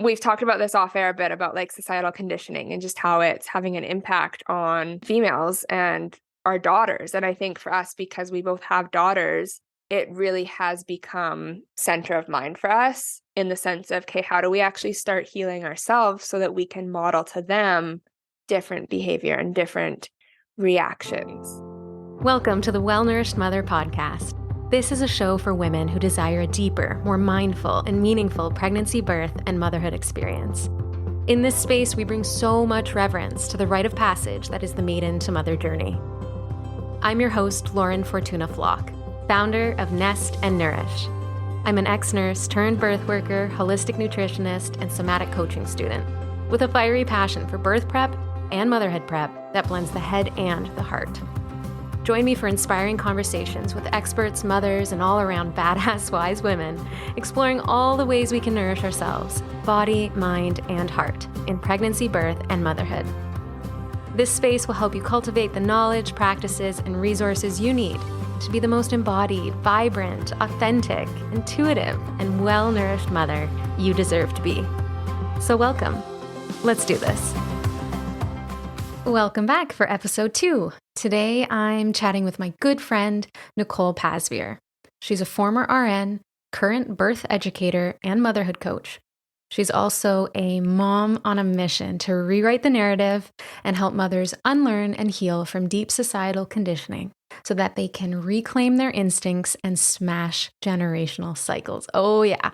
we've talked about this off air a bit about like societal conditioning and just how it's having an impact on females and our daughters. And I think for us, because we both have daughters, it really has become center of mind for us in the sense of, okay, how do we actually start healing ourselves so that we can model to them different behavior and different reactions? Welcome to the Well-Nourished Mother podcast. This is a show for women who desire a deeper, more mindful, and meaningful pregnancy, birth, and motherhood experience. In this space, we bring so much reverence to the rite of passage that is the maiden to mother journey. I'm your host, Lauren Fortuna Flock, founder of Nest and Nourish. I'm an ex-nurse turned birth worker, holistic nutritionist, and somatic coaching student with a fiery passion for birth prep and motherhood prep that blends the head and the heart. Join me for inspiring conversations with experts, mothers, and all-around badass wise women, exploring all the ways we can nourish ourselves, body, mind, and heart, in pregnancy, birth, and motherhood. This space will help you cultivate the knowledge, practices, and resources you need to be the most embodied, vibrant, authentic, intuitive, and well-nourished mother you deserve to be. So welcome. Let's do this. Welcome back for episode 2. Today, I'm chatting with my good friend, Nicole Pasveer. She's a former RN, current birth educator, and motherhood coach. She's also a mom on a mission to rewrite the narrative and help mothers unlearn and heal from deep societal conditioning so that they can reclaim their instincts and smash generational cycles. Oh yeah.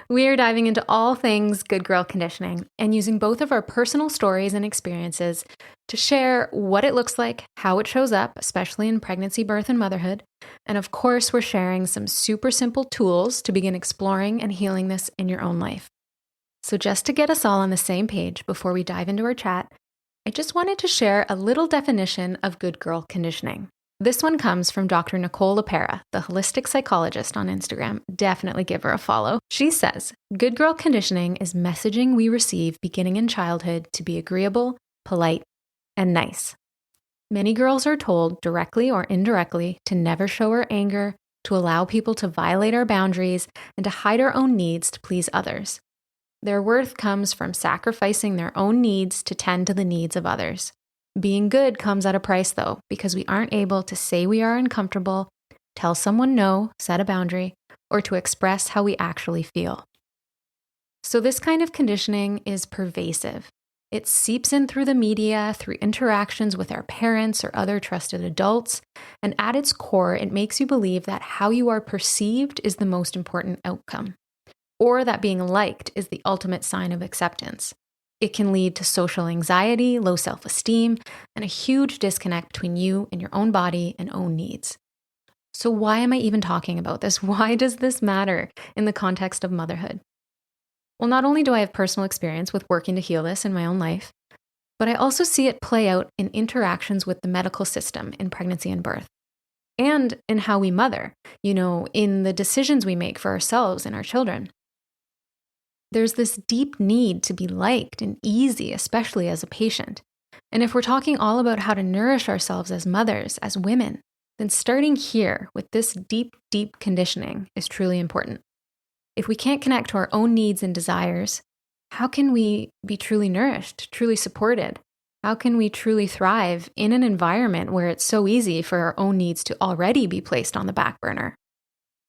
We are diving into all things good girl conditioning and using both of our personal stories and experiences to share what it looks like, how it shows up, especially in pregnancy, birth, and motherhood. And of course, we're sharing some super simple tools to begin exploring and healing this in your own life. So just to get us all on the same page before we dive into our chat, I just wanted to share a little definition of good girl conditioning. This one comes from Dr. Nicole Pasveer, the holistic psychologist on Instagram. Definitely give her a follow. She says, good girl conditioning is messaging we receive beginning in childhood to be agreeable, polite, and nice. Many girls are told directly or indirectly to never show our anger, to allow people to violate our boundaries, and to hide our own needs to please others. Their worth comes from sacrificing their own needs to tend to the needs of others. Being good comes at a price, though, because we aren't able to say we are uncomfortable, tell someone no, set a boundary, or to express how we actually feel. So this kind of conditioning is pervasive. It seeps in through the media, through interactions with our parents or other trusted adults, and at its core, it makes you believe that how you are perceived is the most important outcome, or that being liked is the ultimate sign of acceptance. It can lead to social anxiety, low self-esteem, and a huge disconnect between you and your own body and own needs. So why am I even talking about this? Why does this matter in the context of motherhood? Well, not only do I have personal experience with working to heal this in my own life, but I also see it play out in interactions with the medical system in pregnancy and birth, and in how we mother, in the decisions we make for ourselves and our children. There's this deep need to be liked and easy, especially as a patient. And if we're talking all about how to nourish ourselves as mothers, as women, then starting here with this deep, deep conditioning is truly important. If we can't connect to our own needs and desires, how can we be truly nourished, truly supported? How can we truly thrive in an environment where it's so easy for our own needs to already be placed on the back burner?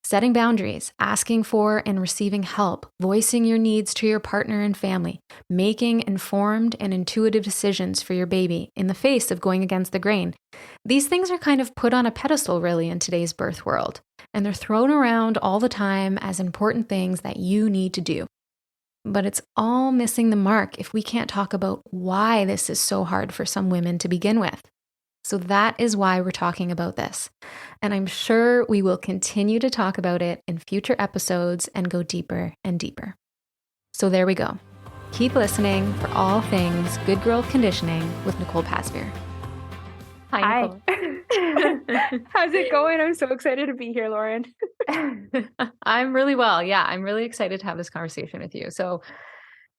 Setting boundaries, asking for and receiving help, voicing your needs to your partner and family, making informed and intuitive decisions for your baby in the face of going against the grain. These things are kind of put on a pedestal really in today's birth world, and they're thrown around all the time as important things that you need to do. But it's all missing the mark if we can't talk about why this is so hard for some women to begin with. So that is why we're talking about this. And I'm sure we will continue to talk about it in future episodes and go deeper and deeper. So there we go. Keep listening for all things good girl conditioning with Nicole Pasveer. Hi, Nicole. How's it going? I'm so excited to be here, Lauren. I'm really well. Yeah, I'm really excited to have this conversation with you. So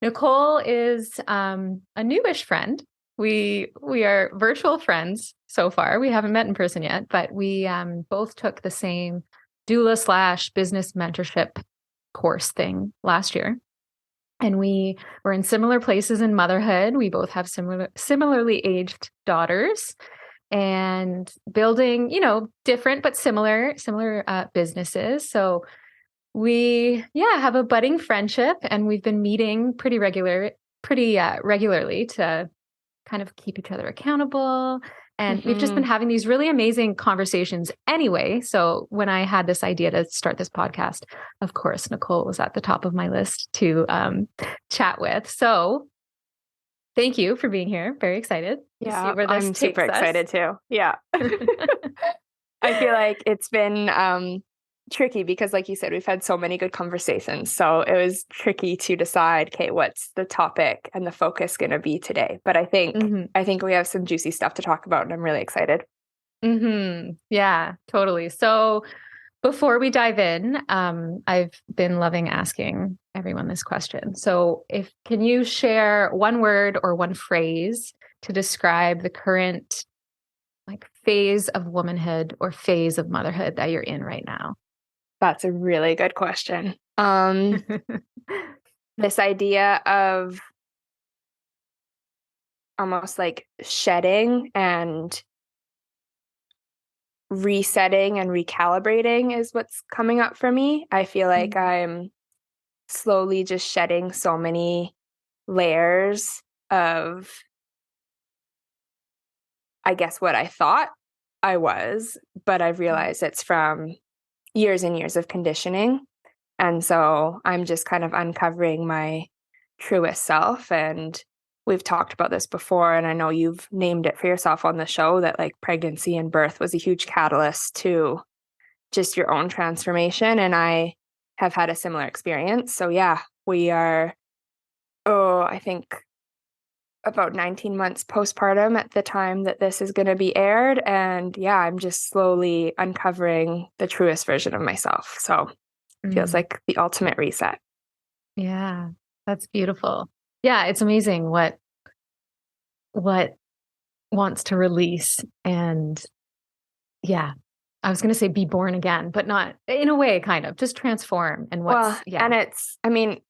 Nicole is a newish friend. We are virtual friends so far. We haven't met in person yet, but we both took the same doula/business mentorship course thing last year. And we were in similar places in motherhood. We both have similarly aged daughters and building, different but similar businesses. So we, have a budding friendship, and we've been meeting pretty regularly to kind of keep each other accountable. And we've just been Mm-hmm. having these really amazing conversations anyway. So when I had this idea to start this podcast, of course, Nicole was at the top of my list to chat with. So thank you for being here. Very excited to see Yeah, where this I'm super takes us. excited too. Yeah. I feel like it's been tricky because, like you said, we've had so many good conversations. So it was tricky to decide, okay, what's the topic and the focus going to be today? But I think Mm-hmm. I think we have some juicy stuff to talk about, and I'm really excited. Mm-hmm. Yeah, totally. So before we dive in, I've been loving asking everyone this question. So if can you share one word or one phrase to describe the current phase of womanhood or phase of motherhood that you're in right now? That's a really good question. This idea of almost like shedding and resetting and recalibrating is what's coming up for me. I feel like Mm, I'm slowly just shedding so many layers of, I guess, what I thought I was, but I've mm, realized it's from years and years of conditioning. And so I'm just kind of uncovering my truest self. And we've talked about this before, and I know you've named it for yourself on the show that like pregnancy and birth was a huge catalyst to just your own transformation. And I have had a similar experience. So yeah, we are, I think about 19 months postpartum at the time that this is going to be aired. And yeah, I'm just slowly uncovering the truest version of myself. So it feels mm. like the ultimate reset. Yeah, that's beautiful. Yeah, it's amazing what wants to release and yeah, I was going to say be born again, but not in a way, kind of just transform and Well, yeah. and it's, I mean,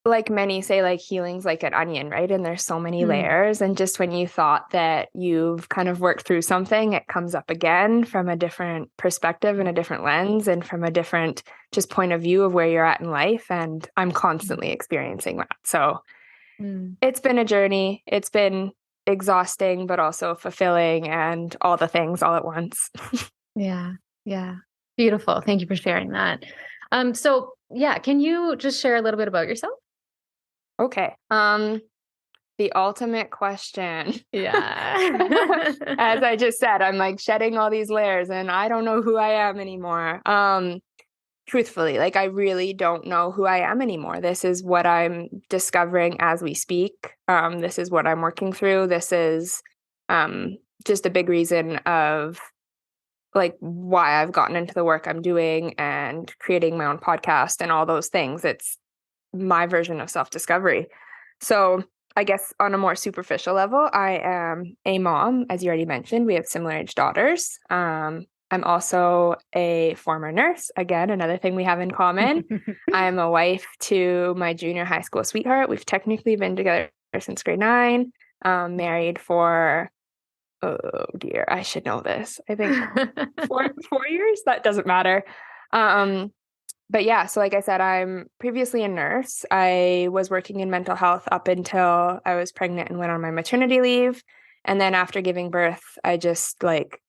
like many say, like healing's like an onion, right? And there's so many Mm, layers. And just when you thought that you've kind of worked through something, it comes up again from a different perspective and a different lens and from a different just point of view of where you're at in life. And I'm mm, constantly experiencing that. So mm. it's been a journey. It's been exhausting, but also fulfilling and all the things all at once. Yeah, yeah. Beautiful. Thank you for sharing that. So yeah, can you just share a little bit about yourself? Okay. The ultimate question. Yeah. As I just said, I'm like shedding all these layers and I don't know who I am anymore. Truthfully, like I really don't know who I am anymore. This is what I'm discovering as we speak. This is what I'm working through. This is just a big reason of like why I've gotten into the work I'm doing and creating my own podcast and all those things. It's my version of self-discovery. So I guess on a more superficial level, I am a mom, as you already mentioned. We have similar age daughters. I'm also a former nurse. Again, another thing we have in common. I'm a wife to my junior high school sweetheart. We've technically been together since grade 9. Married for, oh dear, I should know this. I think 4 years. That doesn't matter. Um, but yeah, so like I said, I'm previously a nurse. I was working in mental health up until I was pregnant and went on my maternity leave. And then after giving birth, I just like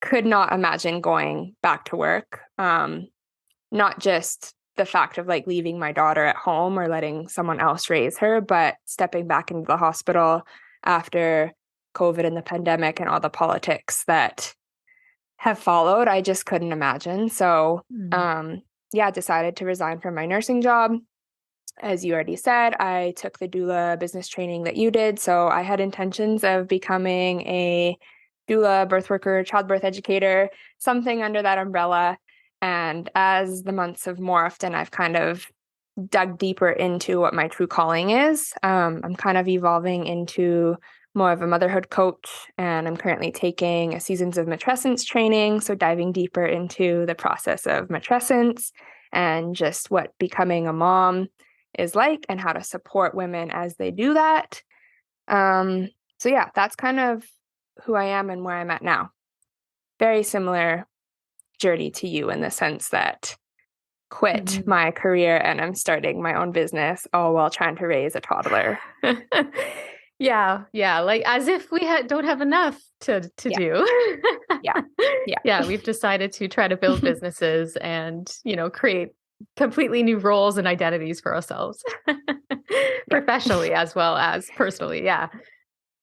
could not imagine going back to work. Not just the fact of like leaving my daughter at home or letting someone else raise her, but stepping back into the hospital after COVID and the pandemic and all the politics that have followed. I just couldn't imagine. So, Mm. yeah, decided to resign from my nursing job. As you already said, I took the doula business training that you did. So I had intentions of becoming a doula, birth worker, childbirth educator, something under that umbrella. And as the months have morphed and I've kind of dug deeper into what my true calling is, I'm kind of evolving into more of a motherhood coach, and I'm currently taking a seasons of matrescence training. So diving deeper into the process of matrescence and just what becoming a mom is like and how to support women as they do that. So yeah, that's kind of who I am and where I'm at now. Very similar journey to you in the sense that quit Mhm. my career and I'm starting my own business all while trying to raise a toddler. Yeah, yeah, like as if we don't have enough to Yeah, do. yeah, yeah. Yeah, we've decided to try to build businesses and, create completely new roles and identities for ourselves. Yeah. Professionally as well as personally, yeah.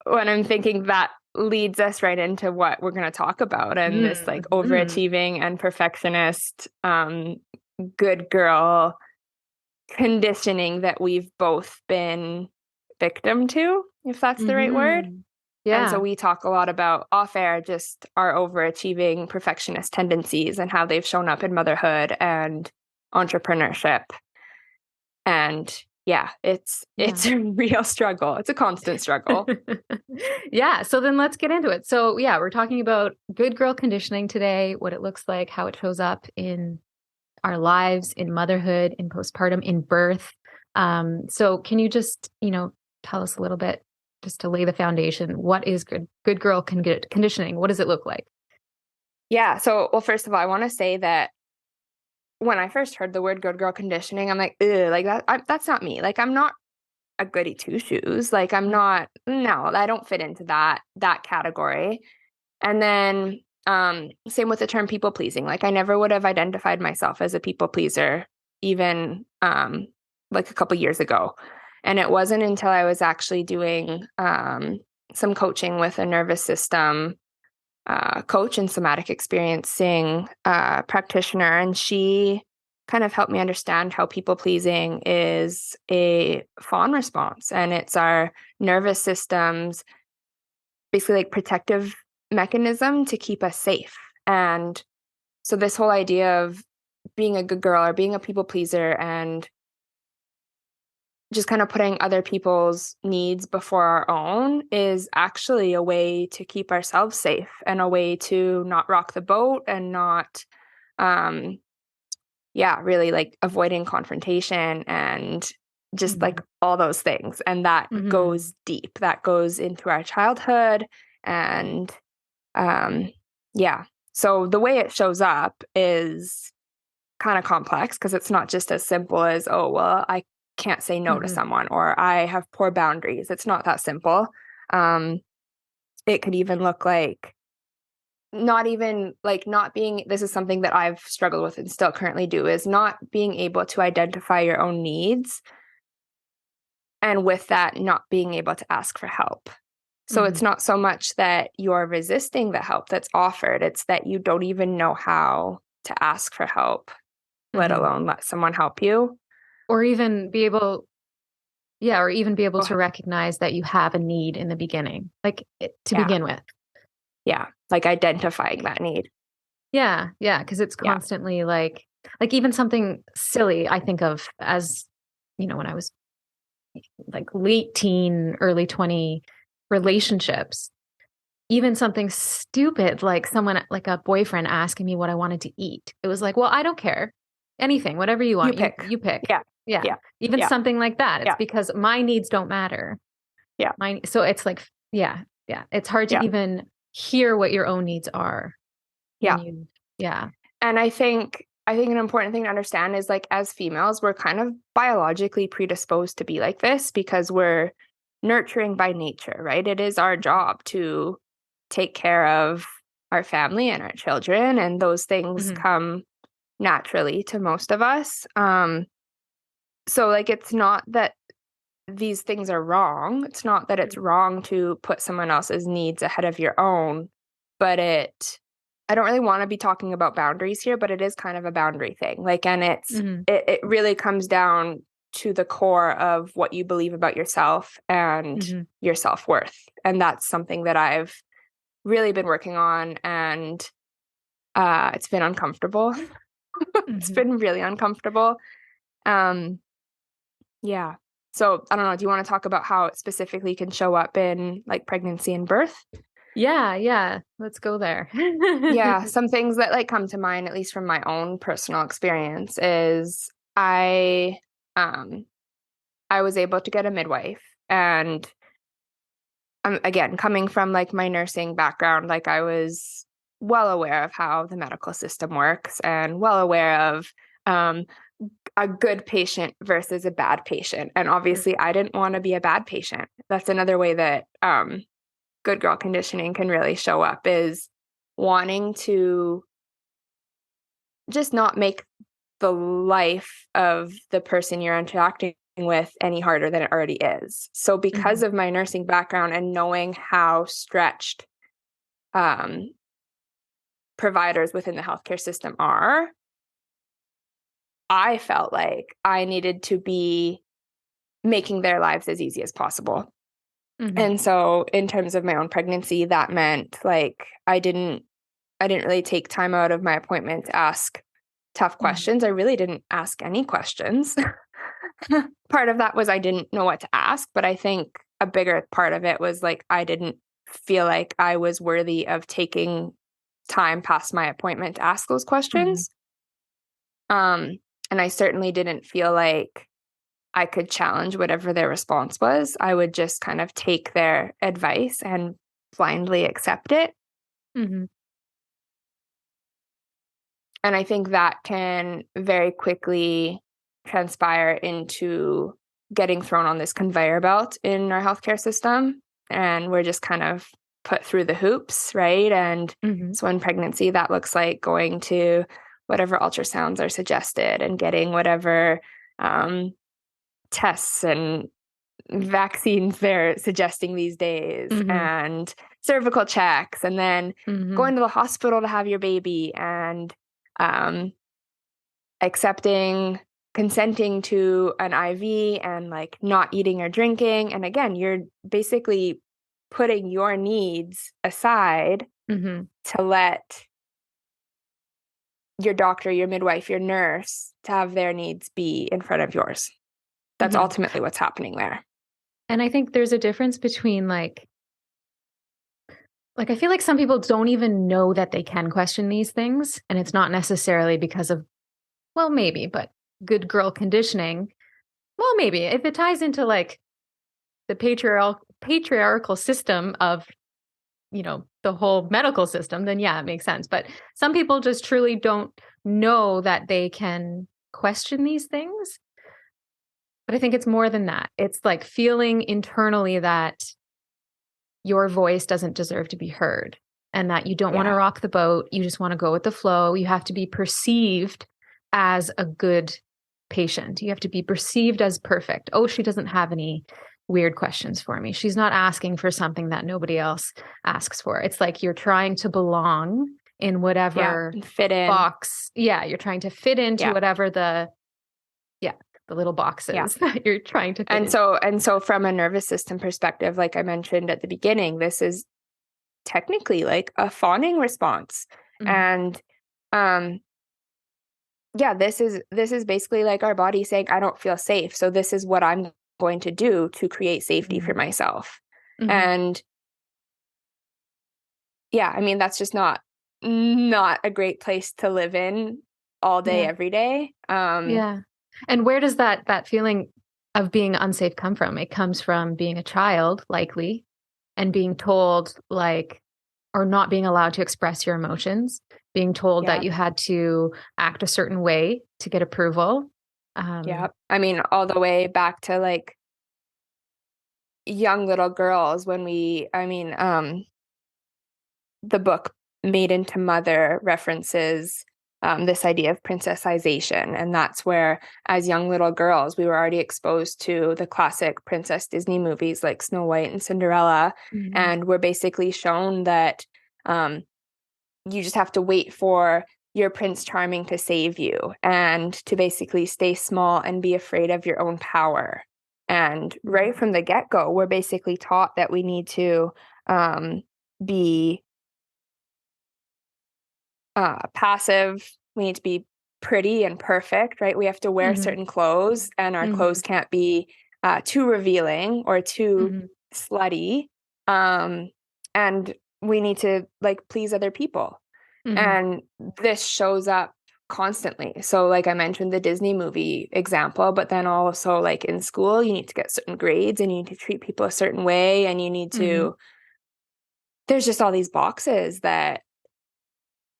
When I'm thinking that leads us right into what we're going to talk about and this like Mm. overachieving and perfectionist, good girl conditioning that we've both been victim to, if that's the right word. And so Yeah, we talk a lot about off air, just our overachieving perfectionist tendencies and how they've shown up in motherhood and entrepreneurship. And yeah, yeah. it's a real struggle. It's a constant struggle. Yeah, so then let's get into it. So, yeah, we're talking about good girl conditioning today, what it looks like, how it shows up in our lives, in motherhood, in postpartum, in birth. So can you just, tell us a little bit just to lay the foundation? What is good girl conditioning? What does it look like? Yeah. So, well, first of all, I want to say that when I first heard the word good girl conditioning, I'm like, ugh, like that's not me. Like, I'm not a goody two shoes. Like, I'm not, no, I don't fit into that category. And then, same with the term people pleasing. Like, I never would have identified myself as a people pleaser, even, like a couple years ago. And it wasn't until I was actually doing, some coaching with a nervous system coach and somatic experiencing practitioner, and she kind of helped me understand how people pleasing is a fawn response, and it's our nervous system's basically like protective mechanism to keep us safe. And so this whole idea of being a good girl or being a people pleaser and just kind of putting other people's needs before our own is actually a way to keep ourselves safe and a way to not rock the boat and not um really like avoiding confrontation and just like Mhm. all those things. And that Mhm. goes deep. That goes into our childhood and um yeah. So the way it shows up is kind of complex because it's not just as simple as, oh, well, I can't say no to Mhm. someone or I have poor boundaries. It's not that simple. Um, it could even look like not even like not being, this is something that I've struggled with and still currently do, is not being able to identify your own needs. And with that, not being able to ask for help. So Mhm. it's not so much that you're resisting the help that's offered, it's that you don't even know how to ask for help, let Mhm. alone let someone help you. Or even be able Yeah, or even be able Go to ahead. recognize that you have a need in the beginning, like to Yeah. begin with. Yeah. Like identifying that need. Yeah, yeah, because it's Yeah. constantly like even something silly I think of as, when I was like late teen, early 20 relationships, even something stupid like someone like a boyfriend asking me what I wanted to eat. It was like, well, I don't care. Anything, whatever you You want, you pick. you pick. Yeah. Yeah. Yeah. Even Yeah. something like that. It's Yeah. because my needs don't matter. Yeah. Mine, so it's like, yeah, yeah. It's hard to Yeah. even hear what your own needs are when Yeah. you, yeah. And I think an important thing to understand is like as females, we're kind of biologically predisposed to be like this because we're nurturing by nature, right? It is our job to take care of our family and our children, and those things Hmm. come naturally to most of us. So like it's not that these things are wrong. It's not that it's wrong to put someone else's needs ahead of your own, but I don't really want to be talking about boundaries here, but it is kind of a boundary thing. Like, and Hmm. it really comes down to the core of what you believe about yourself and Hmm. your self-worth. And that's something that I've really been working on, and it's been uncomfortable. It's Hmm. been really uncomfortable. Um, Yeah. So I don't know. Do you want to talk about how it specifically can show up in like pregnancy and birth? Yeah, yeah. Let's go there. Yeah. Some things that like come to mind, at least from my own personal experience, is I, um, I was able to get a midwife. And again, coming from like my nursing background, like I was well aware of how the medical system works and well aware of um, a good patient versus a bad patient. And obviously, I didn't want to be a bad patient. That's another way that good girl conditioning can really show up, is wanting to just not make the life of the person you're interacting with any harder than it already is. So because Mhm. of my nursing background and knowing how stretched um, providers within the healthcare system are, I felt like I needed to be making their lives as easy as possible. Mhm. And so in terms of my own pregnancy, that meant like I didn't really take time out of my appointment to ask tough Mhm. questions. I really didn't ask any questions. Part of that was I didn't know what to ask, but I think a bigger part of it was like I didn't feel like I was worthy of taking time past my appointment to ask those Mhm. questions. Um, and I certainly didn't feel like I could challenge whatever their response was. I would just kind of take their advice and blindly accept it. Mhm. And I think that can very quickly transpire into getting thrown on this conveyor belt in our healthcare system. And we're just kind of put through the hoops, right? And Mhm. so in pregnancy, that looks like going to whatever ultrasounds are suggested and getting whatever um, tests and vaccines they're suggesting these days, Mhm. and cervical checks, and then Mhm. going to the hospital to have your baby, and um, accepting, consenting to an IV, and like not eating or drinking. And again, you're basically putting your needs aside Mhm. to let your doctor, your midwife, your nurse to have their needs be in front of yours. That's Mhm. ultimately what's happening there. And I think there's a difference between like I feel like some people don't even know that they can question these things, and it's not necessarily because of, well, maybe, but good girl conditioning. Well, maybe if it ties into like the patriarchal system of, the whole medical system, then yeah, it makes sense. But some people just truly don't know that they can question these things. But I think it's more than that. It's like feeling internally that your voice doesn't deserve to be heard and that you don't want to Yeah. rock the boat. You just want to go with the flow. You have to be perceived as a good patient. You have to be perceived as perfect. Oh, she doesn't have any weird questions for me. She's not asking for something that nobody else asks for. It's like you're trying to belong in Yeah. whatever And fit in. box. Yeah, you're trying to fit into Yeah. whatever yeah, the little Yeah. boxes that you're trying to fit And in. so from a nervous system perspective, like I mentioned at the beginning, this is technically like a fawning response. Mhm. And um yeah, this is basically like our body saying, I don't feel safe. So this is what I'm going to do to create safety for Mhm. myself. Mhm. And yeah, I mean that's just not a great place to live in all day, Yeah. every day. Yeah. And where does that feeling of being unsafe come from? It comes from being a child, likely, and being told like or not being allowed to express your emotions, being told that Yeah. you had to act a certain way to get approval. Yeah. Um, I mean, all the way back to like young little girls when the book Made into Mother references this idea of princessization. And that's where, as young little girls, we were already exposed to the classic princess Disney movies like Snow White and Cinderella. mhm. And we're basically shown that um, you just have to wait for your Prince Charming to save you and to basically stay small and be afraid of your own power. And right Mhm. from the get-go, we're basically taught that we need to be passive. We need to be pretty and perfect, right? We have to wear Mhm. certain clothes, and our clothes Mhm. can't be too revealing or too Mhm. slutty. Um, and we need to like please other people. Mhm. And this shows up. constantly. So like I mentioned the Disney movie example, but then also like in school, you need to get certain grades and you need to treat people a certain way and you need Mm-hmm. to, there's just all these boxes that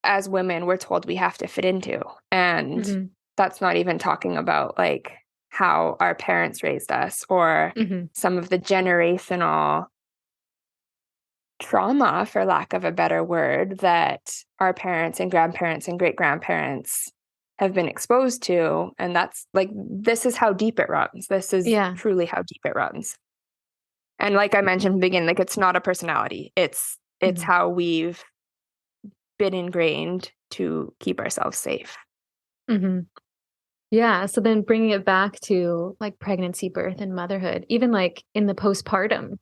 as women we're told we have to fit into. And Mm-hmm. that's not even talking about like how our parents raised us or Mm-hmm. some of the generational trauma, for lack of a better word, that our parents and grandparents and great grandparents have been exposed to. And that's like, this is how deep it runs. This is Yeah. truly how deep it runs. And like I mentioned in the beginning, like it's not a personality. It's Mm-hmm. how we've been ingrained to keep ourselves safe. Mm-hmm. Yeah. So then bringing it back to like pregnancy, birth, and motherhood, even like in the postpartum.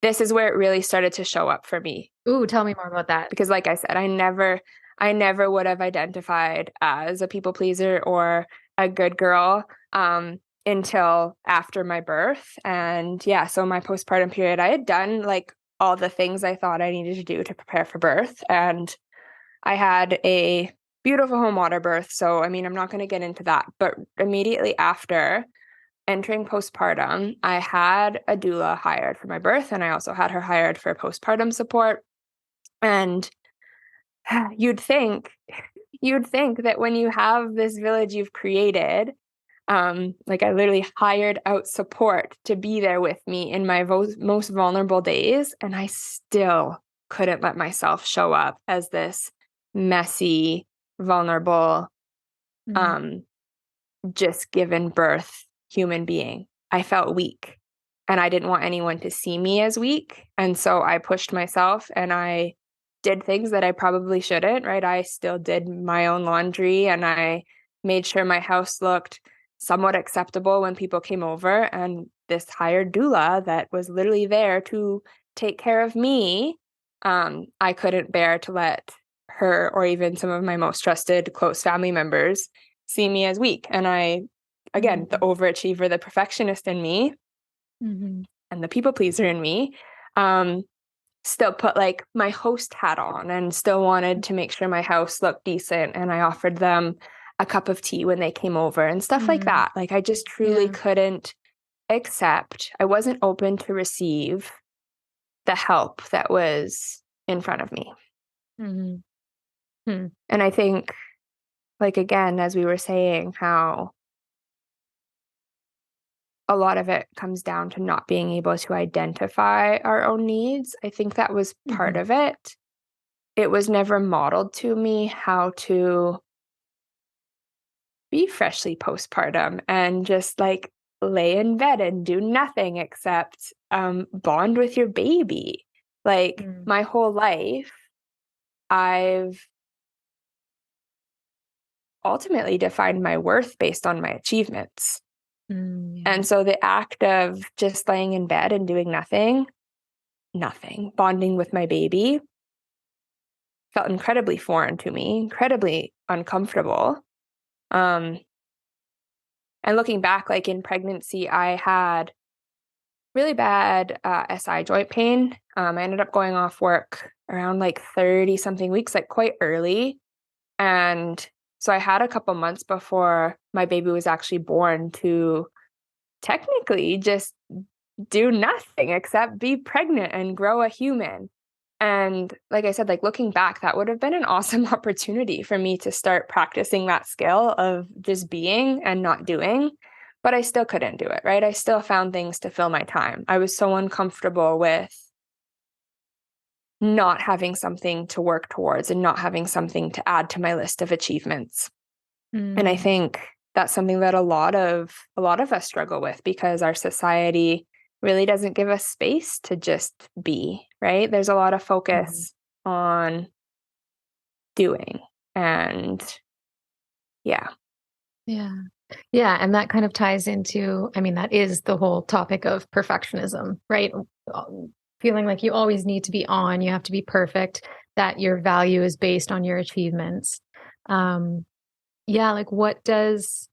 This is where it really started to show up for me. Ooh, tell me more about that. Because like I said, I never would have identified as a people pleaser or a good girl until after my birth. And yeah, so my postpartum period, I had done like all the things I thought I needed to do to prepare for birth. And I had a beautiful home water birth. So, I mean, I'm not going to get into that, but immediately after entering postpartum, I had a doula hired for my birth, and I also had her hired for postpartum support. And you'd think you'd think that when you have this village you've created, like I literally hired out support to be there with me in my most vulnerable days, and I still couldn't let myself show up as this messy, vulnerable, Mm-hmm. um, just given birth human being. I felt weak and I didn't want anyone to see me as weak. And so I pushed myself and I did things that I probably shouldn't, right? I still did my own laundry and I made sure my house looked somewhat acceptable when people came over. And this hired doula that was literally there to take care of me, I couldn't bear to let her or even some of my most trusted close family members see me as weak. And I, again, the Mm-hmm. overachiever, the perfectionist in me, Mm-hmm. and the people pleaser in me, um, still put like my host hat on and still wanted to make sure my house looked decent. And I offered them a cup of tea when they came over and stuff like Mm-hmm. that. Like I just truly Yeah. couldn't accept, I wasn't open to receive the help that was in front of me. Mm-hmm. Hmm. And I think, like, again, as we were saying, how a lot of it comes down to not being able to identify our own needs. I think that was part Mm-hmm. of it. It was never modeled to me how to be freshly postpartum and just like lay in bed and do nothing except bond with your baby. Like Mm-hmm. my whole life, I've ultimately defined my worth based on my achievements. Yeah. And so the act of just laying in bed and doing nothing, bonding with my baby felt incredibly foreign to me, incredibly uncomfortable. Um, and looking back, like in pregnancy, I had really bad SI joint pain. I ended up going off work around like 30 something weeks, like quite early. And so I had a couple months before my baby was actually born to technically just do nothing except be pregnant and grow a human. And like I said, like looking back, that would have been an awesome opportunity for me to start practicing that skill of just being and not doing. But I still couldn't do it, right? I still found things to fill my time. I was so uncomfortable with not having something to work towards and not having something to add to my list of achievements. And I Mm-hmm. think that's something that a lot of us struggle with because our society really doesn't give us space to just be, right? There's a lot of focus on doing. And yeah. Yeah. Yeah. And that kind of ties into, I mean, that is the whole topic of perfectionism, right? Feeling like you always need to be on, you have to be perfect, that your value is based on your achievements. Um, yeah, like what does,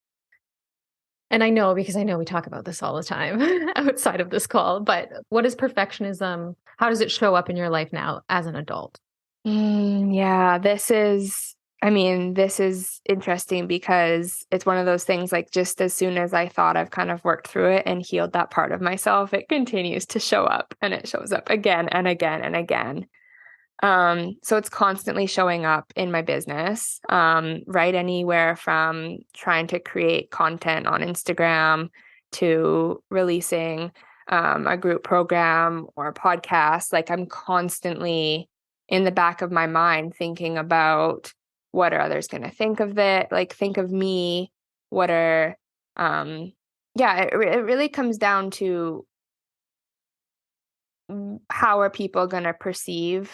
and I know because I know we talk about this all the time outside of this call, but what is perfectionism? How does it show up in your life now as an adult? Yeah, this is I mean, this is interesting because it's one of those things like just as soon as I thought I've kind of worked through it and healed that part of myself, it continues to show up and it shows up again and again and again. So it's constantly showing up in my business, right? Anywhere from trying to create content on Instagram to releasing a group program or a podcast. Like I'm constantly in the back of my mind thinking about what are others going to think of it? Like think of me. What are, yeah, it really comes down to how are people going to perceive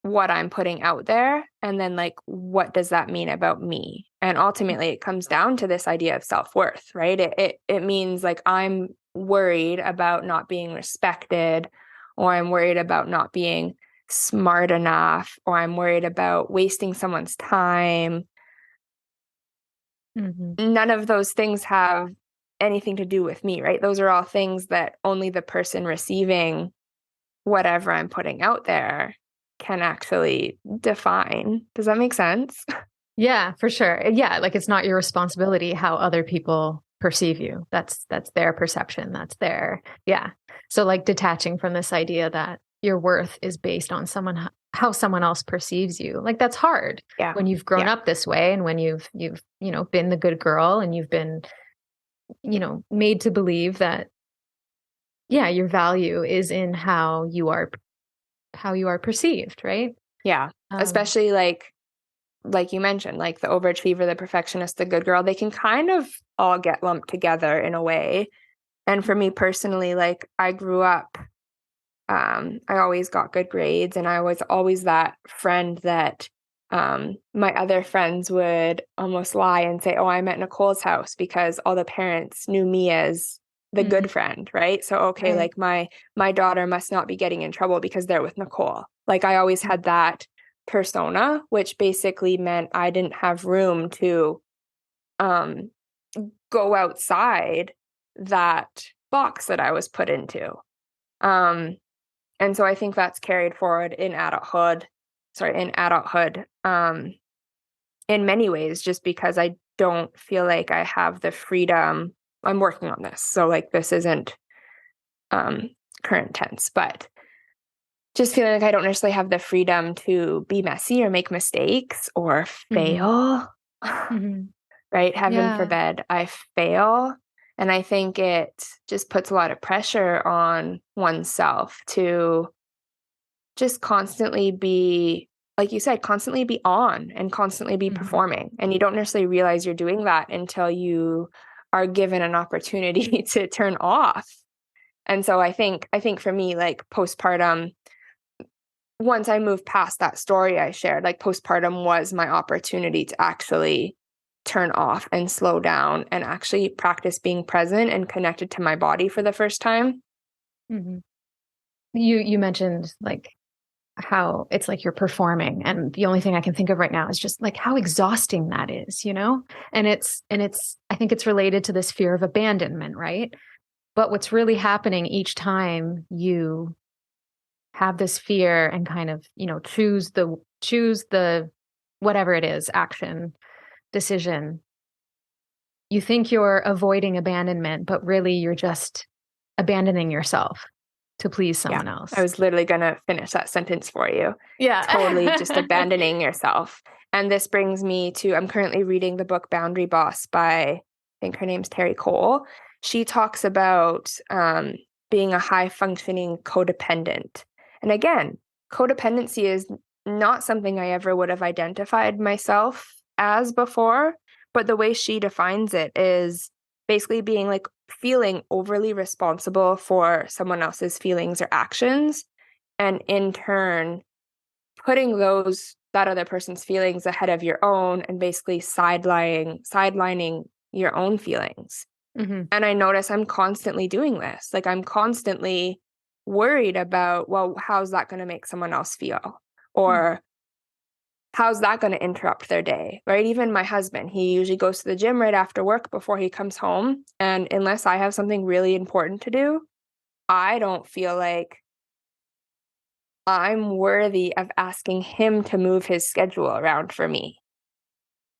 what I'm putting out there, and then like what does that mean about me? And ultimately it comes down to this idea of self-worth, right? It means like I'm worried about not being respected, or I'm worried about not being smart enough, or I'm worried about wasting someone's time. Mm-hmm. None of those things have anything to do with me, right? Those are all things that only the person receiving whatever I'm putting out there can actually define. Does that make sense? Yeah, for sure. Yeah, like it's not your responsibility how other people perceive you. That's their perception. That's their, yeah. So like detaching from this idea that your worth is based on how someone else perceives you. Like that's hard Yeah. when you've grown Yeah. up this way and when you've been the good girl and you've been made to believe that yeah, your value is in how you are perceived, right? Yeah. Um, Especially like you mentioned, like the overachiever, the perfectionist, the good girl, they can kind of all get lumped together in a way. And for me personally, like I grew up, I always got good grades and I was always that friend that my other friends would almost lie and say, oh, I'm at Nicole's house because all the parents knew me as the mhm, good friend, right? So okay, right. like my daughter must not be getting in trouble because they're with Nicole. Like I always had that persona, which basically meant I didn't have room to um go outside that box that I was put into. Um and so I think that's carried forward in adulthood, in many ways, just because I don't feel like I have the freedom. I'm working on this. So like this isn't um, current tense, but just feeling like I don't necessarily have the freedom to be messy or make mistakes or Hmm. fail, Hmm. right? Heaven Yeah. forbid I fail. And I think it just puts a lot of pressure on oneself to just constantly be, like you said, constantly be on and constantly be Hmm. performing. And you don't necessarily realize you're doing that until you are given an opportunity to turn off. And so I think for me, like postpartum, once I moved past that story I shared, like postpartum was my opportunity to actually turn off and slow down and actually practice being present and connected to my body for the first time. Hmm. You mentioned like how it's like you're performing, and the only thing I can think of right now is just like how exhausting that is, and it's I think it's related to this fear of abandonment, right? But what's really happening each time you have this fear and kind of, choose the whatever it is, action, decision, you think you're avoiding abandonment, but really you're just abandoning yourself to please Yeah, someone I else. was literally going to finish that sentence for you. Totally just Yeah. abandoning yourself. And this brings me to, I'm currently reading the book Boundary Boss by, I think her name's Terry Cole. She talks about being a high functioning codependent. And again, codependency is not something I ever would have identified myself as before, but the way she defines it is basically being like feeling overly responsible for someone else's feelings or actions, and in turn putting that other person's feelings ahead of your own and basically sidelining your own feelings. Hmm. And I notice I'm constantly doing this. Like I'm constantly worried about, well, how's that going to make someone else feel? Or how's that going to interrupt their day, right? Even my husband, he usually goes to the gym right after work before he comes home. And unless I have something really important to do, I don't feel like I'm worthy of asking him to move his schedule around for me.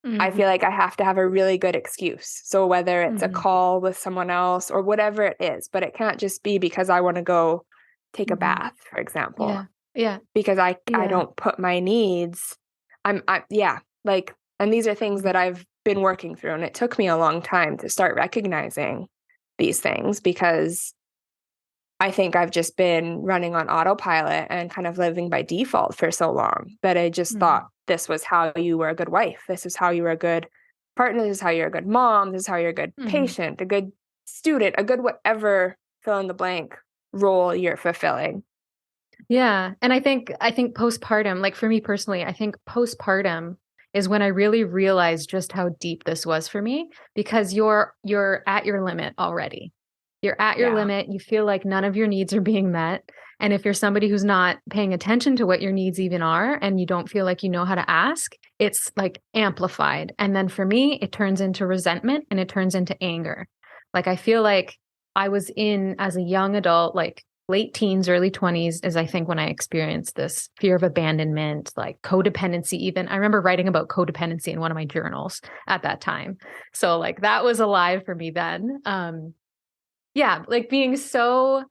I Mm-hmm. feel like I have to have a really good excuse. So whether it's a Mm-hmm. call with someone else or whatever it is, but it can't just be because I want to go take a Mm-hmm. bath, for example, Yeah. Yeah. because I Yeah. don't put my needs. Yeah, like, and these are things that I've been working through, and it took me a long time to start recognizing these things because I think I've just been running on autopilot and kind of living by default for so long that I just Mm-hmm. thought this was how you were a good wife. This is how you were a good partner. This is how you're a good mom. This is how you're a good Mm-hmm. patient, a good student, a good whatever fill in the blank role you're fulfilling. Yeah. And I think postpartum, like for me personally, I think postpartum is when I really realized just how deep this was for me because you're at your limit already. You're at your Yeah, limit. You feel like none of your needs are being met. And if you're somebody who's not paying attention to what your needs even are and you don't feel like you know how to ask, it's like amplified. And then for me, it turns into resentment and it turns into anger. Like I feel like I was in as a young adult, like late teens, early 20s is I think when I experienced this fear of abandonment, like codependency even. I remember writing about codependency in one of my journals at that time. So like that was alive for me then. Yeah, like being so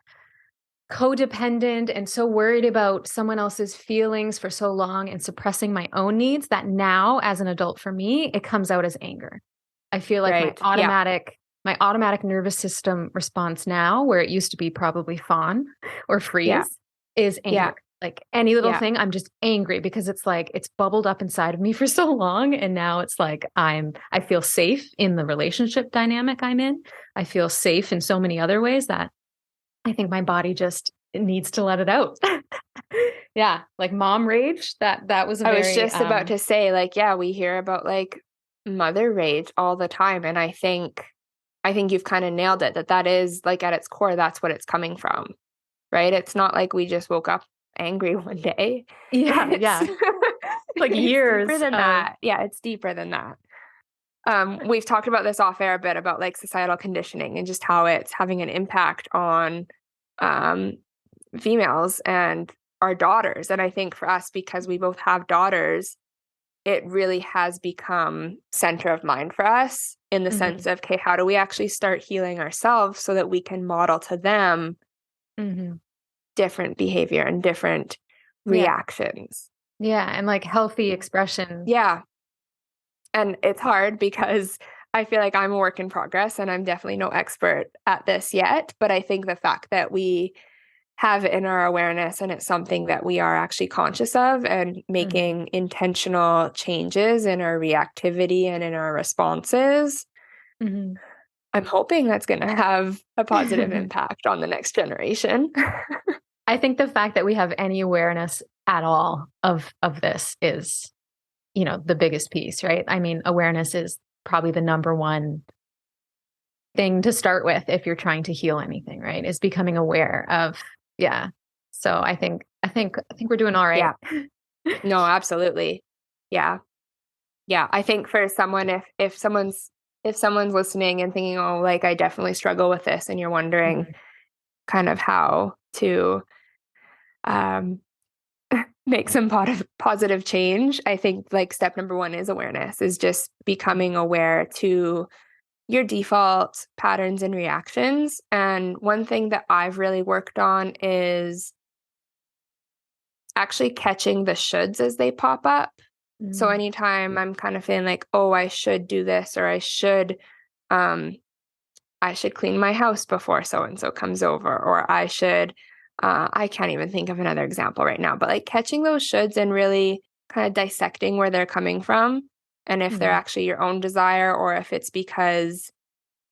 codependent and so worried about someone else's feelings for so long and suppressing my own needs that now as an adult for me, it comes out as anger. I feel like right. Yeah, my automatic nervous system response now, where it used to be probably fawn or yeah, freeze, is yeah, anger. Like any little yeah. thing, I'm just angry because it's like it's bubbled up inside of me for so long. And now it's like I feel safe in the relationship dynamic I'm in. I feel safe in so many other ways that I think my body just needs to let it out. Yeah, like mom rage, that was a I was very just about to say, like, yeah, we hear about like mother rage all the time. And I think you've kind of nailed it, that is like at its core, that's what it's coming from, right? It's not like we just woke up angry one day. yeah, It's yeah. Like it's deeper years than of that. Yeah, it's deeper than that. We've talked about this off air a bit about like societal conditioning and just how it's having an impact on um, females and our daughters. And I think for us, because we both have daughters, it really has become center of mind for us in the sense mhm, of, okay, how do we actually start healing ourselves so that we can model to them mhm. different behavior and different Yeah. reactions? Yeah, and like healthy expression. Yeah. And it's hard because I feel like I'm a work in progress and I'm definitely no expert at this yet. But I think the fact that we have it in our awareness and it's something that we are actually conscious of and Mhm. making intentional changes in our reactivity and in our responses, Mhm. I'm hoping that's going to have a positive impact on the next generation. I think the fact that we have any awareness at all of this is, the biggest piece, right? I mean, awareness is probably the number one thing to start with if you're trying to heal anything, right? Is becoming aware of, yeah. So I think we're doing all right. Yeah, no, absolutely. Yeah. Yeah, I think for someone, if someone's listening and thinking, oh, like I definitely struggle with this, and you're wondering Mhm. kind of how to um, make some positive change, I think like step number one is awareness, is just becoming aware to your default patterns and reactions. And one thing that I've really worked on is actually catching the shoulds as they pop up. So Mm. anytime I'm kind of feeling like, oh, I should do this, or um, I should clean my house before so and so comes over, or I can't even think of another example right now, but like catching those shoulds and really kind of dissecting where they're coming from and if they're Mhm. actually your own desire or if it's because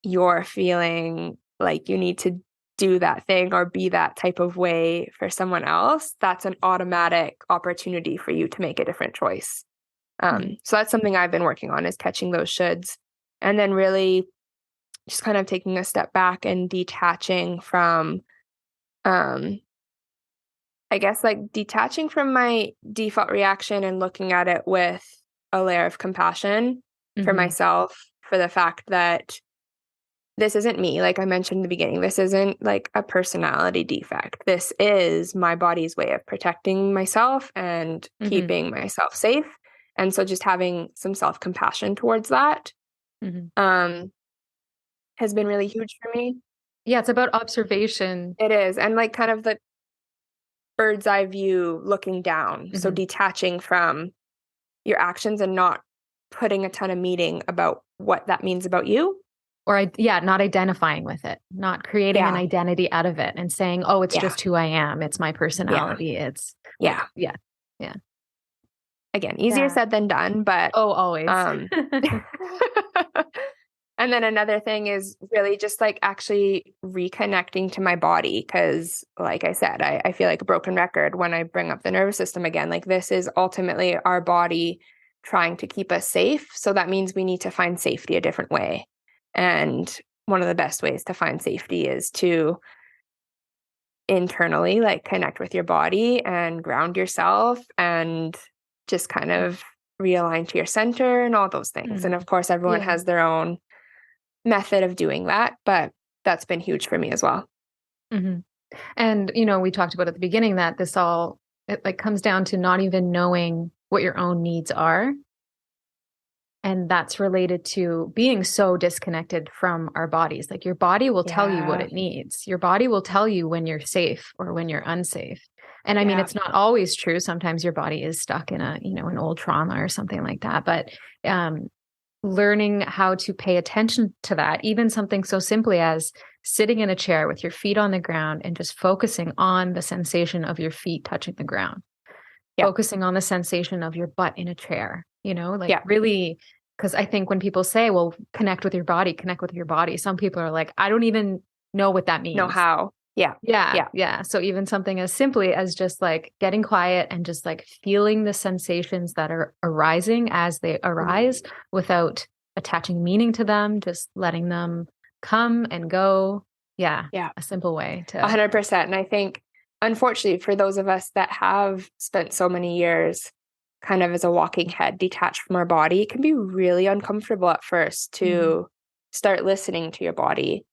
you're feeling like you need to do that thing or be that type of way for someone else, that's an automatic opportunity for you to make a different choice. Mhm. So that's something I've been working on, is catching those shoulds and then really just kind of taking a step back and detaching from, um, I guess, like detaching from my default reaction and looking at it with a layer of compassion for Mhm. myself, for the fact that this isn't me. Like I mentioned in the beginning, this isn't like a personality defect. This is my body's way of protecting myself and Mm-hmm. keeping myself safe. And so just having some self-compassion towards that Mm-hmm. um, has been really huge for me. Yeah, it's about observation. It is. And like kind of the bird's eye view looking down. So Mm-hmm. detaching from your actions and not putting a ton of meaning about what that means about you. Or yeah, not identifying with it, not creating an Yeah. identity out of it and saying, oh, it's Yeah. just who I am. It's my Yeah. personality. It's like, Yeah. yeah, yeah, Again, easier yeah. said than done, but Oh, always. um and then another thing is really just like actually reconnecting to my body because like I said, I feel like a broken record when I bring up the nervous system again. Like this is ultimately our body trying to keep us safe. So that means we need to find safety a different way. And one of the best ways to find safety is to internally like connect with your body and ground yourself and just kind of realign to your center and all those things. And Mhm. of course, everyone Yeah. has their own method of doing that, but that's been huge for me as well. Hmm. And, you know, we talked about at the beginning that it like comes down to not even knowing what your own needs are. And that's related to being so disconnected from our bodies. Like your body will tell you what Yeah. it needs. Your body will tell you when you're safe or when you're unsafe. And I mean, Yeah. it's not always true. Sometimes your body is stuck in an old trauma or something like that. But learning how to pay attention to that, even something so simply as sitting in a chair with your feet on the ground and just focusing on the sensation of your feet touching the ground, Yeah. focusing on the sensation of your butt in a chair, like Yeah. really, because I think when people say, well, connect with your body, some people are like, I don't even know what that Know means. how. Yeah. Yeah, Yeah. yeah. So even something as simply as just like getting quiet and just like feeling the sensations that are arising as they Mhm. arise without attaching meaning to them, just letting them come and go. Yeah, Yeah. a simple way to. 100%. And I think, unfortunately, for those of us that have spent so many years kind of as a walking head detached from our body, it can be really uncomfortable at first Mhm. to start listening to your body.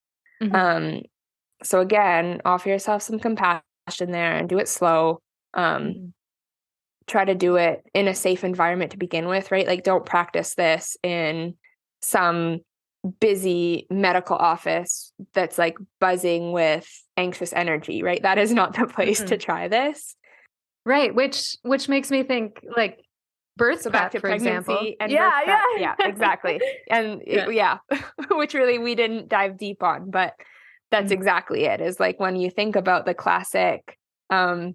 Mhm. Um, so again, offer yourself some compassion there and do it slow. Um, Mhm. try to do it in a safe environment to begin with, right? Like don't practice this in some busy medical office that's like buzzing with anxious energy, right? That is not the place to Mhm. try this. Right, which makes me think like birth So back prep, to for example. pregnancy and birth Yeah, prep. Yeah, yeah. exactly. And Yeah. yeah, which really we didn't dive deep on, but that's Mhm. exactly it. Is like when you think about the classic um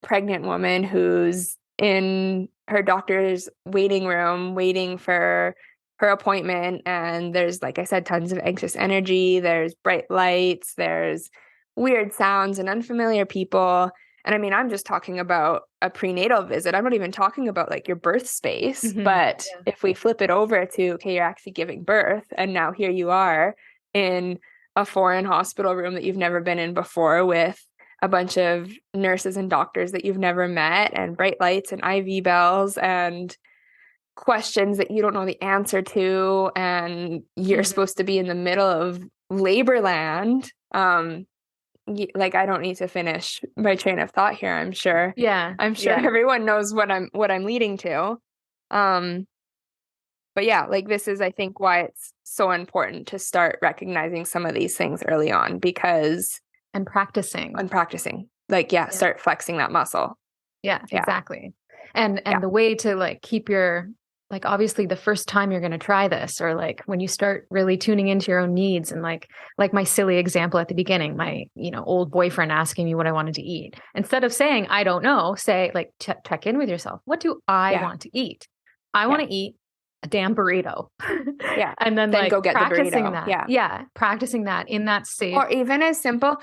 pregnant woman who's in her doctor's waiting room waiting for her appointment, and there's, like I said, tons of anxious energy, there's bright lights, there's weird sounds and unfamiliar people. And I mean, I'm just talking about a prenatal visit. I'm not even talking about like your birth space. Mhm. But Yeah. if we flip it over to, okay, you're actually giving birth, and now here you are in a foreign hospital room that you've never been in before with a bunch of nurses and doctors that you've never met, and bright lights and IV bells and questions that you don't know the answer to, and you're Mhm. supposed to be in the middle of labor land. Like I don't need to finish my train of thought here. I'm sure. Yeah, I'm sure yeah. everyone knows what I'm leading to. Um, but yeah, like this is, I think, why it's so important to start recognizing some of these things early on, because And practicing. on practicing, like, yeah, Yeah. start flexing that muscle. Yeah, Yeah. exactly. And Yeah. the way to like keep your like obviously the first time you're going to try this or like when you start really tuning into your own needs and like my silly example at the beginning, my old boyfriend asking me what I wanted to eat. Instead of saying I don't know, say like check in with yourself. What do I Yeah. want to eat? I want Yeah. to eat a damn burrito. Yeah. And then Then like go get the practicing burrito. that. Yeah. Yeah, practicing that in that safe. Or even as simple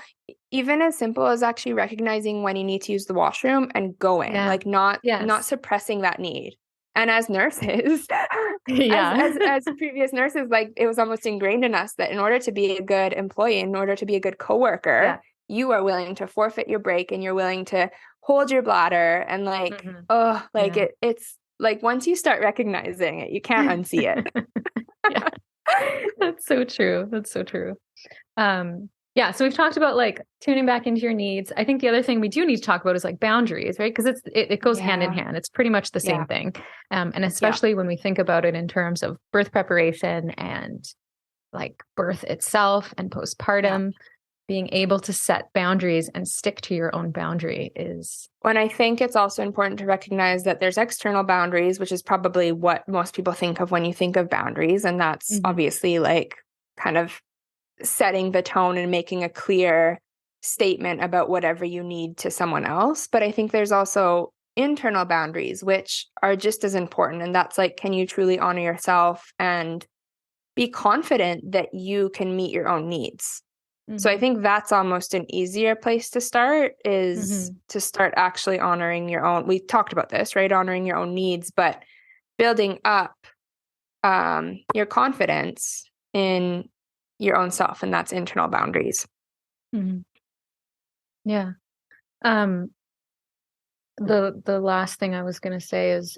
as actually recognizing when you need to use the washroom and going, Yeah. like not Yes. suppressing that need. And as nurses, as Yeah. as as previous nurses, like it was almost ingrained in us that in order to be a good employee, in order to be a good coworker, Yeah. you are willing to forfeit your break and you're willing to hold your bladder and like, Hmm. oh, like Yeah. it's like once you start recognizing it, you can't unsee it. Yeah. That's so true. That's so true. Yeah, so we've talked about like tuning back into your needs. I think the other thing we do need to talk about is like boundaries, right? Because it goes hand in Yeah. hand. It's pretty much the same Yeah. thing. And Yeah. especially when we think about it in terms of birth preparation and like birth itself and Yeah. postpartum, being able to set boundaries and stick to your own boundary is. When I think it's also important to recognize that there's external boundaries, which is probably what most people think of when you think of boundaries. And that's Mhm. obviously like kind of setting the tone and making a clear statement about whatever you need to someone else. But I think there's also internal boundaries, which are just as important. And that's like, can you truly honor yourself and be confident that you can meet your own needs? So I Mhm. think that's almost an easier place to start, is Mhm. to start actually honoring your own. We talked about this, right? Honoring your own needs, but building up your confidence in your own self, and that's internal boundaries. Mhm. Yeah. Um, the last thing I was going to say is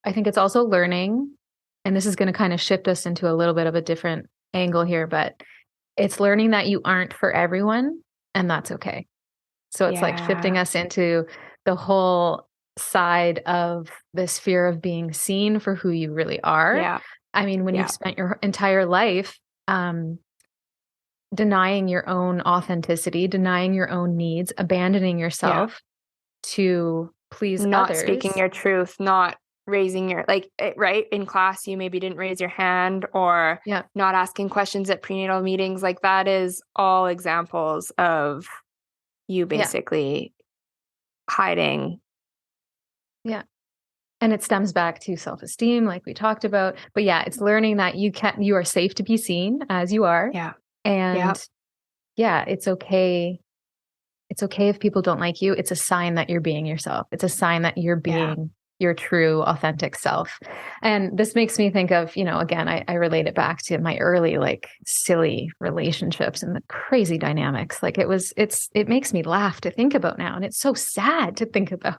I think it's also learning, and this is going to kind of shift us into a little bit of a different angle here, but it's learning that you aren't for everyone, and that's okay. So it's like shifting Yeah, us into the whole side of this fear of being seen for who you really are. yeah, I mean, when you've yeah, spent your entire life denying your own authenticity, denying your own needs, abandoning yeah. yourself to please Not speaking others. your truth, not raising your, like, right? In class, you maybe didn't raise your hand, or Yeah. not asking questions at prenatal meetings. Like, that is all examples of you Yeah. basically hiding. Yeah. And it stems back to self-esteem, like we talked about. But yeah, it's learning that you are safe to be seen as you are. Yeah, yeah, And yeah, it's okay. It's okay if people don't like you. It's a sign that you're being yourself. It's a sign that you're yeah, being your true, authentic self. And this makes me think of, again, I relate it back to my early, like silly relationships and the crazy dynamics. Like it makes me laugh to think about now. And it's so sad to think about.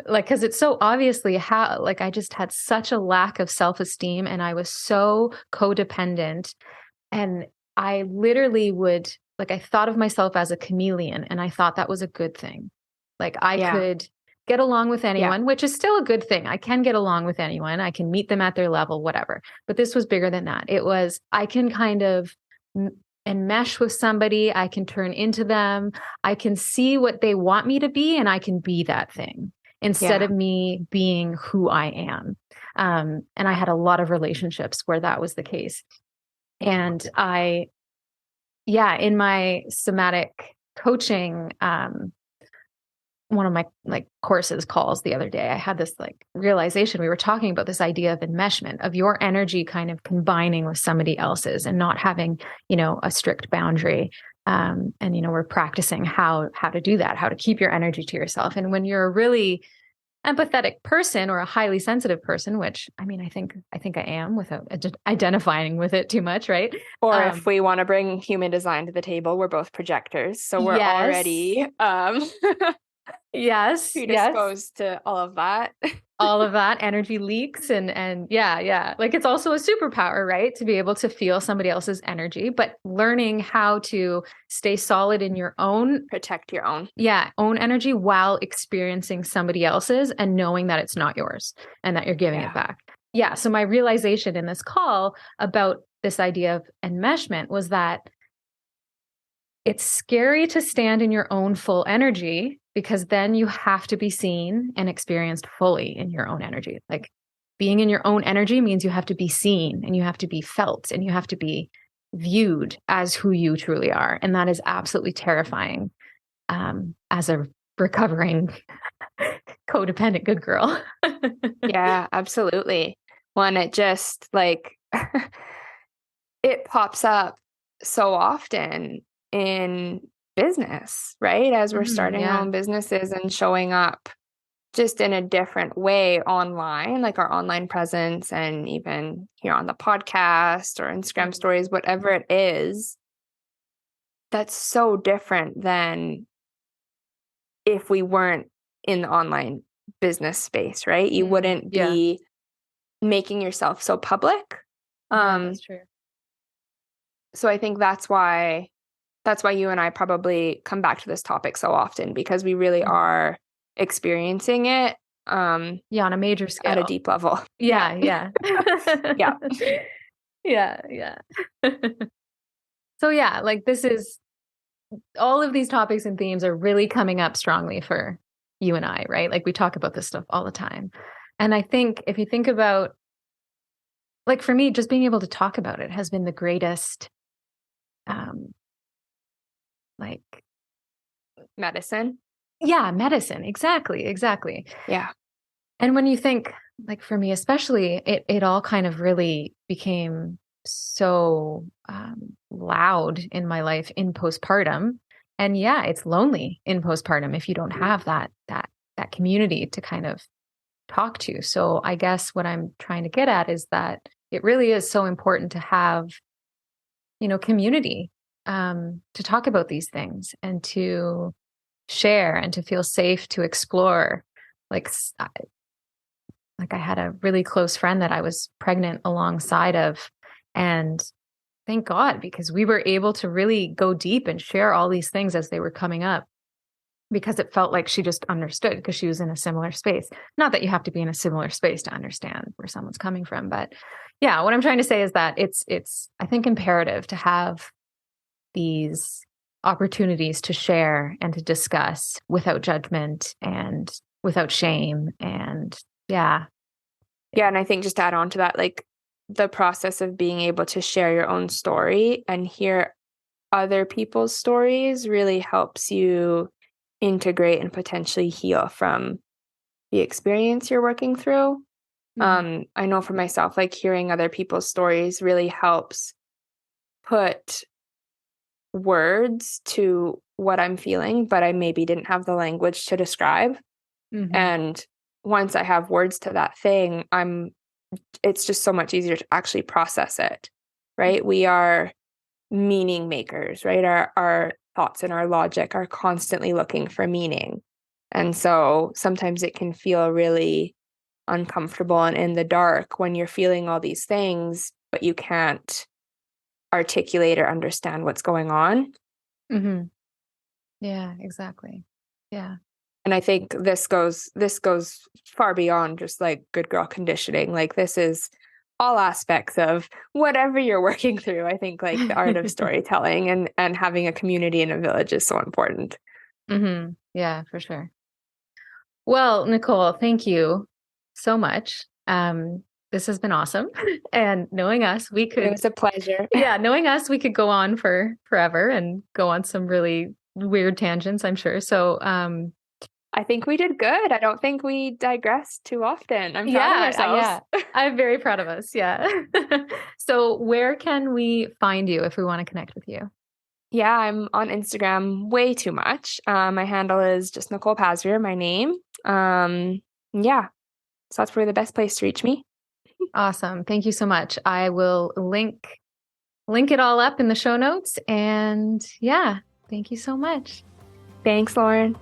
Like, because it's so obviously how, like, I just had such a lack of self-esteem and I was so codependent. And I literally would, like, I thought of myself as a chameleon and I thought that was a good thing. Like, I yeah, could get along with yeah, anyone, which is still a good thing. I can get along with anyone, I can meet them at their level, whatever. But this was bigger than that. It was, I can kind of enmesh with somebody, I can turn into them, I can see what they want me to be, and I can be that thing instead yeah, of me being who I am. And I had a lot of relationships where that was the case. And yeah, in my somatic coaching, one of my like courses calls the other day, I had this like realization. We were talking about this idea of enmeshment, of your energy kind of combining with somebody else's and not having, a strict boundary. And we're practicing how to do that, how to keep your energy to yourself. And when you're a really empathetic person or a highly sensitive person, which I mean, I think I am without identifying with it too much, right? or if Um, we want to bring human design to the table, we're both projectors, so we're yes, already yes, yes. predisposed to all of that. All of that energy leaks and yeah. Like it's also a superpower, right? To be able to feel somebody else's energy, but learning how to stay solid in your own, Protect your own. yeah, own energy while experiencing somebody else's and knowing that it's not yours and that you're giving it Yeah, back. Yeah. So my realization in this call about this idea of enmeshment was that it's scary to stand in your own full energy because then you have to be seen and experienced fully in your own energy. Like being in your own energy means you have to be seen and you have to be felt and you have to be viewed as who you truly are. And that is absolutely terrifying as a recovering codependent good girl. yeah, absolutely. When it just like it pops up so often in business, right? As we're starting our Yeah. own businesses and showing up just in a different way online, like our online presence, and even here on the podcast or Instagram Mhm. stories, whatever it is, that's so different than if we weren't in the online business space, right? You wouldn't Yeah. be making yourself so public. Yeah, Um, that's true. So I think that's why you and I probably come back to this topic so often, because we really are experiencing it Yeah, on a major at a scale. deep level. Yeah, yeah. Yeah. Yeah, yeah. So yeah, like this is all of these topics and themes are really coming up strongly for you and I, right? Like we talk about this stuff all the time. And I think if you think about, like for me, just being able to talk about it has been the greatest, um, like, Medicine. yeah, medicine. Exactly, exactly. Yeah. And when you think, like for me especially, it all kind of really became so loud in my life in postpartum. And yeah, it's lonely in postpartum if you don't have that community to kind of talk to. So I guess what I'm trying to get at is that it really is so important to have, community to talk about these things and to share and to feel safe to explore. Like like I had a really close friend that I was pregnant alongside of, and thank God, because we were able to really go deep and share all these things as they were coming up, because it felt like she just understood because she was in a similar space. Not that you have to be in a similar space to understand where someone's coming from, but yeah, what I'm trying to say is that it's I think imperative to have these opportunities to share and to discuss without judgment and without shame. And yeah. Yeah. And I think just to add on to that, like the process of being able to share your own story and hear other people's stories really helps you integrate and potentially heal from the experience you're working through. Mhm. I know for myself, like hearing other people's stories really helps put words to what I'm feeling, but I maybe didn't have the language to describe. Mhm. And once I have words to that thing, it's just so much easier to actually process it, right? We are meaning makers, right? Our thoughts and our logic are constantly looking for meaning. And so sometimes it can feel really uncomfortable and in the dark when you're feeling all these things, but you can't articulate or understand what's going on. Mhm. Yeah, exactly. Yeah. And I think this goes far beyond just like good girl conditioning. Like this is all aspects of whatever you're working through. I think like the art of storytelling and having a community in a village is so important. Yeah, for sure. Well, Nicole, thank you so much. This has been awesome. And knowing us, It was a pleasure. knowing us, we could go on for forever and go on some really weird tangents, I'm sure. So, I think we did good. I don't think we digressed too often. I'm proud of yeah, ourselves. I'm very proud of us. Yeah. So, where can we find you if we want to connect with you? Yeah, I'm on Instagram way too much. My handle is just Nicole Pasveer, my name. Yeah, so that's probably the best place to reach me. Awesome. Thank you so much. I will link it all up in the show notes. And yeah, thank you so much. Thanks, Lauren.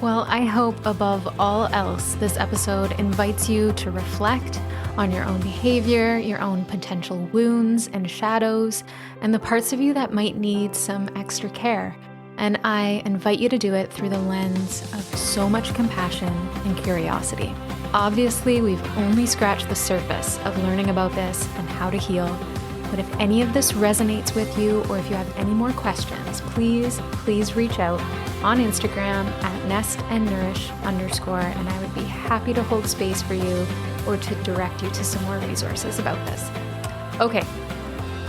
Well, I hope above all else, this episode invites you to reflect on your own behavior, your own potential wounds and shadows, and the parts of you that might need some extra care. And I invite you to do it through the lens of so much compassion and curiosity. Obviously, we've only scratched the surface of learning about this and how to heal. But if any of this resonates with you, or if you have any more questions, please reach out on Instagram at nestandnourish_, and I would be happy to hold space for you or to direct you to some more resources about this. Okay.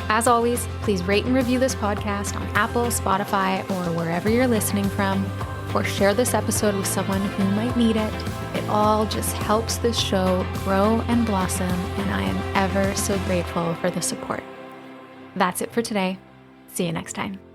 As always, please rate and review this podcast on Apple, Spotify, or wherever you're listening from, or share this episode with someone who might need it. It all just helps this show grow and blossom, and I am ever so grateful for the support. That's it for today. See you next time.